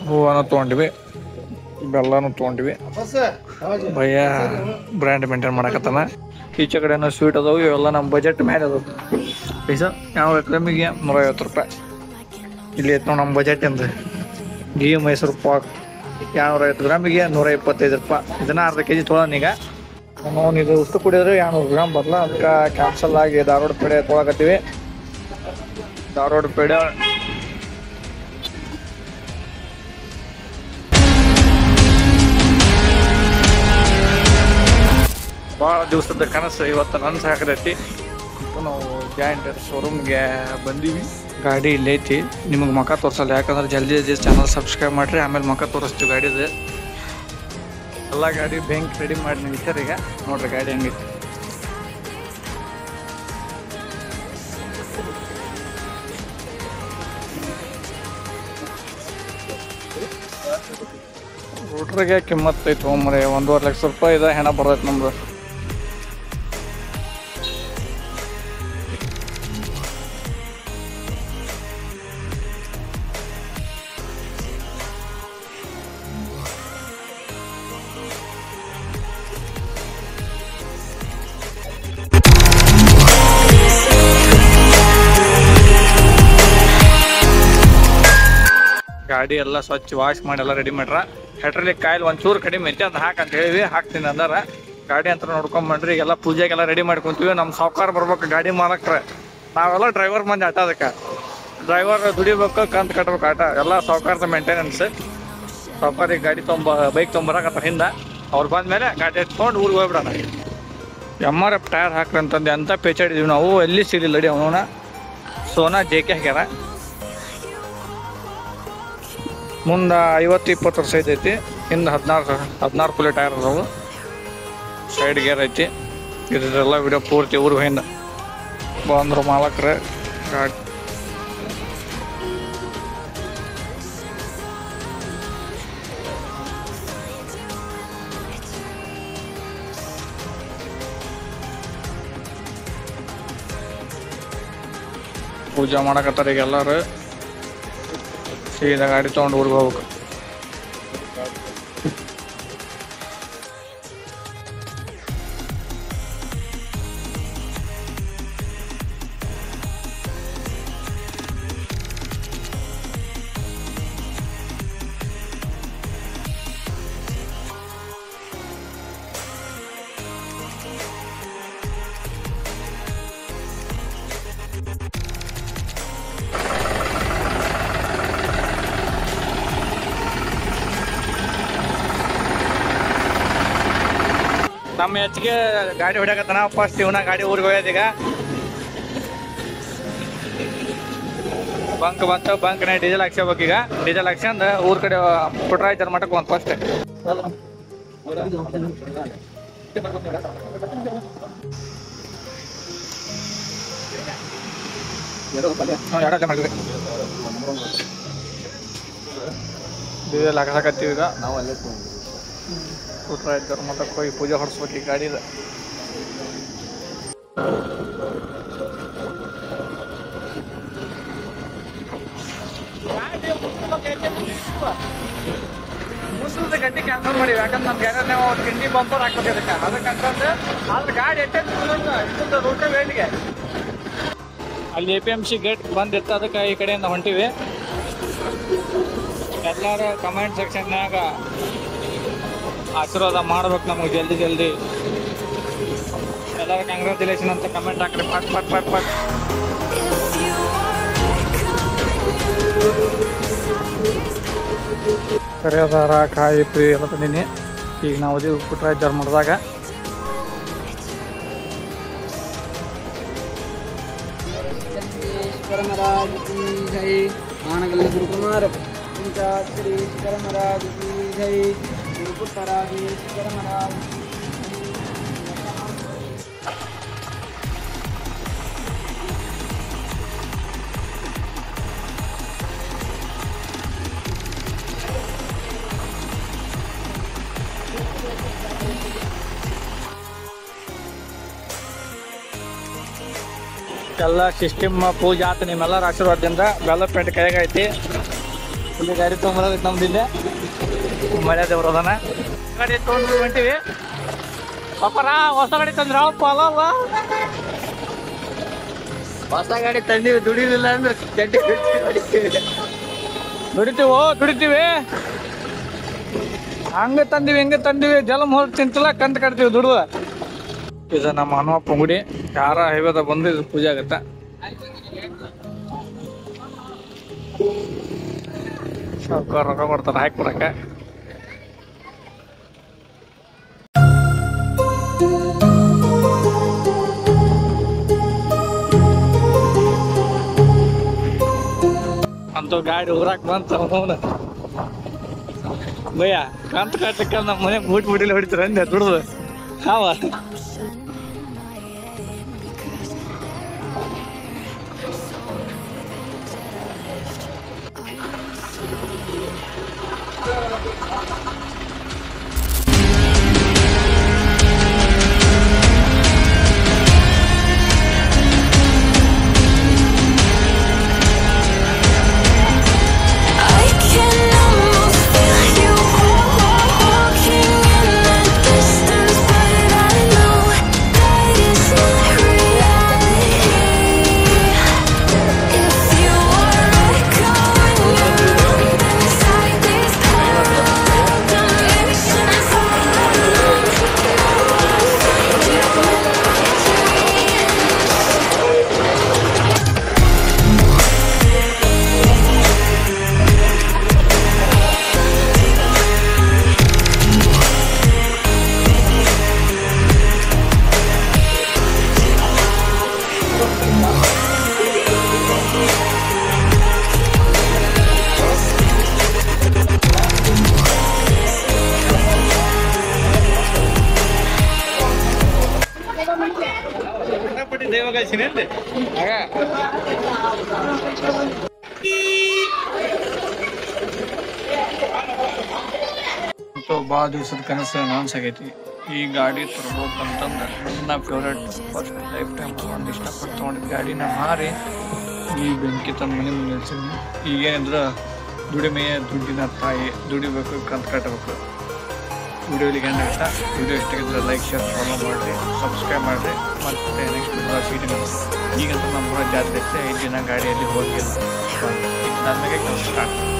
ಹೂವನು ತೊಗೊಂಡಿವಿ, ಬೆಲ್ಲನೂ ತೊಗೊಂಡಿವಿ. ಭಯ್ಯ ಬ್ರ್ಯಾಂಡ್ ಮೇಂಟೈನ್ ಮಾಡಕತ್ತಾನ. ಈಚೆ ಕಡೆನೂ ಸ್ವೀಟ್ ಅದಾವು. ಇವೆಲ್ಲ ನಮ್ಮ ಬಜೆಟ್ ಮೇಲೆ ಅದಾವು. ಪೈಸ ಯಾವ ಗ್ರಾಮಿಗೆ 150 ರೂಪಾಯಿ. ಇಲ್ಲಿ ಐತೆ ನೋಡಿ ನಮ್ಮ ಬಜೆಟ್ ಎಂದು ಗೀ ಮೈಸೂರು ಪಾಕ್ 250 ಗ್ರಾಮಿಗೆ 125 ರೂಪಾಯಿ. ಇದನ್ನ ಅರ್ಧ ಕೆಜಿ ತೊಗೊಳನೀಗ. ನಾವು ಇದು ಉಷ್ಟು ಕುಡಿಯೋದ್ರೆ 200 ಗ್ರಾಮ್ ಬರಲ್ಲ. ಅದಕ್ಕೆ ಕ್ಯಾನ್ಸಲ್ ಆಗಿ ಧಾರವಾಡ ಪೇಡೆ ತೊಗೊಳಕತ್ತೀವಿ. ಧಾರವಾಡ ಪೇಡೆ ಭಾಳ ದಿವಸದ ಕನಸು ಇವತ್ತು ನನಸು ಹಾಕದೈತಿ. ನಾವು ಜಾಯಿಂಟ್ ಶೋರೂಮ್ಗೆ ಬಂದೀವಿ. ಗಾಡಿ ಇಲ್ಲಿ ಐತಿ. ನಿಮಗೆ ಮುಖ ತೋರಿಸಲ್ಲ, ಯಾಕಂದ್ರೆ ಜಲ್ದಿ ಚಾನಲ್ ಸಬ್ಸ್ಕ್ರೈಬ್ ಮಾಡಿರಿ. ಆಮೇಲೆ ಮುಖ ತೋರಿಸ್ತೀವಿ ಗಾಡಿದು. ಎಲ್ಲ ಗಾಡಿ ಬ್ಯಾಂಕ್ ರೆಡಿ ಮಾಡಿ ನಿಲ್ತಾರೆ. ಈಗ ನೋಡ್ರಿ ಗಾಡಿ ಹೆಂಗೈತಿ. ರೂಟ್ರಿಗೆ ಕಿಮ್ಮತ್ತು ಐತಿ ಒಮ್ಮರೆ 1.5 ಲಕ್ಷ ರೂಪಾಯಿ ಇದೆ. ಹೆಣ ಬರ್ತೈತೆ ನಮ್ದು. ಗಾಡಿ ಎಲ್ಲ ಸ್ವಚ್ಛ ವಾಶ್ ಮಾಡಿ ಎಲ್ಲ ರೆಡಿ ಮಾಡ್ರ. ಹೈಡ್ರಾಲಿಕ್ ಕಾಯಿಲ್ ಒಂಚೂರು ಕಡಿಮೆ ಐತಿ, ಅದು ಹಾಕಂತ ಹೇಳಿವಿ. ಹಾಕ್ತೀನಿ ಅಂದಾರ. ಗಾಡಿ ಅಂತ ನೋಡ್ಕೊಂಬಂಡ್ರಿ. ಎಲ್ಲ ಪೂಜೆಗೆಲ್ಲ ರೆಡಿ ಮಾಡ್ಕೊಂತೀವಿ. ನಮ್ಮ ಸಾವುಕಾರ ಬರ್ಬೇಕು ಗಾಡಿ ಮಾಲಕ್ರೆ. ನಾವೆಲ್ಲ ಡ್ರೈವರ್ ಮಂದಿ ಆಟ. ಅದಕ್ಕೆ ಡ್ರೈವರ್ ದುಡಿಬೇಕು, ಕಂತು ಕಟ್ಬೇಕು ಆಟ. ಎಲ್ಲ ಸಾವುಕಾರದ ಮೇಂಟೆನೆನ್ಸ್. ಸಾವುಕಾರಿಗೆ ಗಾಡಿ ಬೈಕ್ ತೊಗೊಂಬರಕತ್ತ ಹಿಂದೆ. ಅವ್ರು ಬಂದಮೇಲೆ ಗಾಡಿ ಎತ್ಕೊಂಡು ಊರಿಗೆ ಹೋಗ್ಬಿಡೋಣ. MRF ಟೈರ್ ಹಾಕ್ರಿ ಅಂತಂದು ಅಂತ ಪೇಚಾಡಿದೀವಿ ನಾವು. ಎಲ್ಲಿ ಸಿಗಲಿಲ್ಲ ಅಡಿ ಅವನ. ಸೋನಾ JK ಹಾಕ್ಯಾರ. ಮುಂದೆ 50-20 ವರ್ಷ ಐತಿ. ಹಿಂದೆ 16 ಫುಲ್ ಟೈರ್ ಅದಾವು. ಸೈಡ್ ಗೇರ್ ಐತಿ. ಇದೆಲ್ಲ ವಿಡಿಯೋ ಪೂರ್ತಿ ಊರು ಹಿಂದೆ ಬಂದರು ಮಾಲಕ್ರೆ. ಗಾಡಿ ಪೂಜೆ ಮಾಡಕತ್ತಾರೆ ಈಗ ಎಲ್ಲರೂ. ಸೀದಾ ಗಾಡಿ ತೊಗೊಂಡು ಊರಿಗೆ ಹೋಗ್ಬೇಕು. ನಮ್ಮ ಹೆಚ್ಚಿಗೆ ಗಾಡಿ ಹೊಡ್ಯಾಕತ್ತಾನ. ಫಸ್ಟ್ ಇವನ ಗಾಡಿ ಊರಿಗೆ ಹೋಗೋದೀಗ. ಬಂಕ್ ಬಂತು. ಬಂಕ್ನ ಡೀಸೆಲ್ ಹಾಕ್ಸ್ಬೇಕು. ಈಗ ಡೀಸೆಲ್ ಹಾಕ್ಸ್ಕೊಂಡು ಊರ ಕಡೆ ಪುಟ್ರಾಯ್ತರ ಮಠಕ್ಕೆ ಒಂದು ಫಸ್ಟ್ ಡೀಸೆಲ್ ಹಾಕಕತ್ತೀವಿ. ಈಗ ನಾವು ಅಲ್ಲೇ ಪುಟ್ರಾಯ್ತರ ಮಠಕ್ಕೆ ಹೋಗಿ ಪೂಜೆ ಹೊಡ್ಸ್ಬೇಕು ಈ ಗಾಡಿದ. ಮುಸ್ಲಿದ ಗಡ್ಡಿ ಕ್ಯಾನ್ಸಲ್ ಮಾಡಿ. ಯಾಕಂದ್ರೆ ನಮ್ಮ ಗ್ಯಾರೇಜ್ ನಾವು ತಿಂಡಿ ಬಂಪರ್ ಹಾಕ್ಬೇಕದಕ್ಕೆ. ಅದಕ್ಕಂತಂದ್ರೆ ಆದ್ರೆ ಗಾಡಿ ಎಷ್ಟೊಂದು ರೂಟ ವೇಟ್ಗೆ ಅಲ್ಲಿ APMC ಗೇಟ್ ಬಂದಿತ್ತು. ಅದಕ್ಕೆ ಈ ಕಡೆಯಿಂದ ಹೊಂಟಿವಿ. ಎಲ್ಲರೂ ಕಮೆಂಟ್ ಸೆಕ್ಷನ್ಯಾಗ ಆಶೀರ್ವಾದ ಮಾಡ್ಬೇಕು ನಮಗೆ. ಜಲ್ದಿ ಎಲ್ಲರೂ ಕಂಗ್ರ್ಯಾಚುಲೇಷನ್ ಅಂತ ಕಮೆಂಟ್ ಹಾಕ್ರಿ. ಪಟ್ ಕರಿಯೋದಾರ ಕಾಯಿ ಪಿ ಎಲ್ಲ ತಂದೀನಿ. ಈಗ ನಾವು ಅದೀವಿ ಪುಟ್ರಾಯ್ತರ ಮಠದಾಗ. महाराज की जय। आनगल गुरु कुमार पंचाक्षरीश्वर महाराज की जय। गुरु पुत्राधीश्वर महाराज ಎಲ್ಲ ಸಿಸ್ಟಮ್ ಪೂಜೆ ಆತ ನಿಮ್ಮೆಲ್ಲರ ಆಶೀರ್ವಾದದಿಂದ ಡೆವಲಪ್ಮೆಂಟ್ ಕೈಯಾಗ ಐತಿ. ಇಲ್ಲಿ ಗಾಡಿ ತೊಗೊಂಬರೋದೈತಿ ನಮ್ದಿಲ್ಲೇ ಮಳೆ ದೇವ್ರ ಅದಾನ. ಗಾಡಿ ತೊಗೊಂಡು ಹೊಂಟಿವಿ. ಪಾಪರ ಹೊಸ ಗಾಡಿ ತಂದ್ರ ಅಲ್ಲ ಹೊಸ ಗಾಡಿ ತಂದಿವಿ, ದುಡಿಲಿಲ್ಲ ಅಂದ್ರೆ ದುಡಿತೀವಿ ಹಂಗ ತಂದಿವಿ ಜಲಮ್ ಹೊರ ತಿಂತಿಲ್ಲ ಕಂತ ಕಟ್ತೀವಿ ದುಡ್ದು. ಇದು ನಮ್ಮ ಹನುಮಪ್ಪ ಗುಡಿ. ಯಾರ ಹೈವೇದ ಬಂದು ಇದು ಪೂಜೆ ಆಗತ್ತ. ರೊಕ್ಕ ಕೊಡ್ತಾರ ಹಾಕಿ ಕೊಡಕ. ಅಂತ ಗಾಡಿ ಊರಾಕ್ ಬಂತ ಭಯ್ಯ ಕಂತ ಕಟ್ಟಕ್ಕ ನಮ್ಮ ಮನೆ ಬೂಟ್ ಬುಡಿಲಿ ಹೊಡಿತಾರ ಅಂದೆ ದುಡ್ದು ಹಾವ. ಭಾಳ ದಿವಸದ ಕನಸು ಅನೌನ್ಸ್ ಆಗೈತಿ. ಈ ಗಾಡಿ ತರ್ಬೇಕಂತಂದ್ರೆ ನನ್ನ ಫೇವ್ರೇಟ್ ಫಸ್ಟ್ ಲೈಫ್ ಟೈಮ್ ಒಂದು ಇಷ್ಟಪಟ್ಟು ತೊಗೊಂಡಿದ್ದ ಗಾಡಿನ ಮಾರಿ ಈ ಬೆಂಕಿ ತಂದು ಮನೆ ಮುಂದೆ ನಿಲ್ಸಿದ್ನಿ. ಈಗೇನಿದ್ರೆ ದುಡ್ಡಿನ ತಾಯಿ, ದುಡಿಬೇಕು ಕಂತ ಕಟ್ಟಬೇಕು. ವಿಡಿಯೋಲಿಗೆ ಎಂಡ್ ಆಗುತ್ತಾ. ವಿಡಿಯೋ ಇಷ್ಟಾಗಿದ್ರೆ ಲೈಕ್ ಶೇರ್ ಫಾಲೋ ಮಾಡಿರಿ, ಸಬ್ಸ್ಕ್ರೈಬ್ ಮಾಡಿರಿ. ಮತ್ತು ನೆಕ್ಸ್ಟ್ ವಿಡಿಯೋ ಸೀಟಿನ ಈಗಂತೂ ನಮ್ಮ ಜಾತ್ರೆ 5 ದಿನ ಗಾಡಿಯಲ್ಲಿ ಹೋಗಿಲ್ಲ. ಇದಾದ್ಮೇಲೆ ಕೆಲಸ ಸ್ಟಾರ್ಟ್.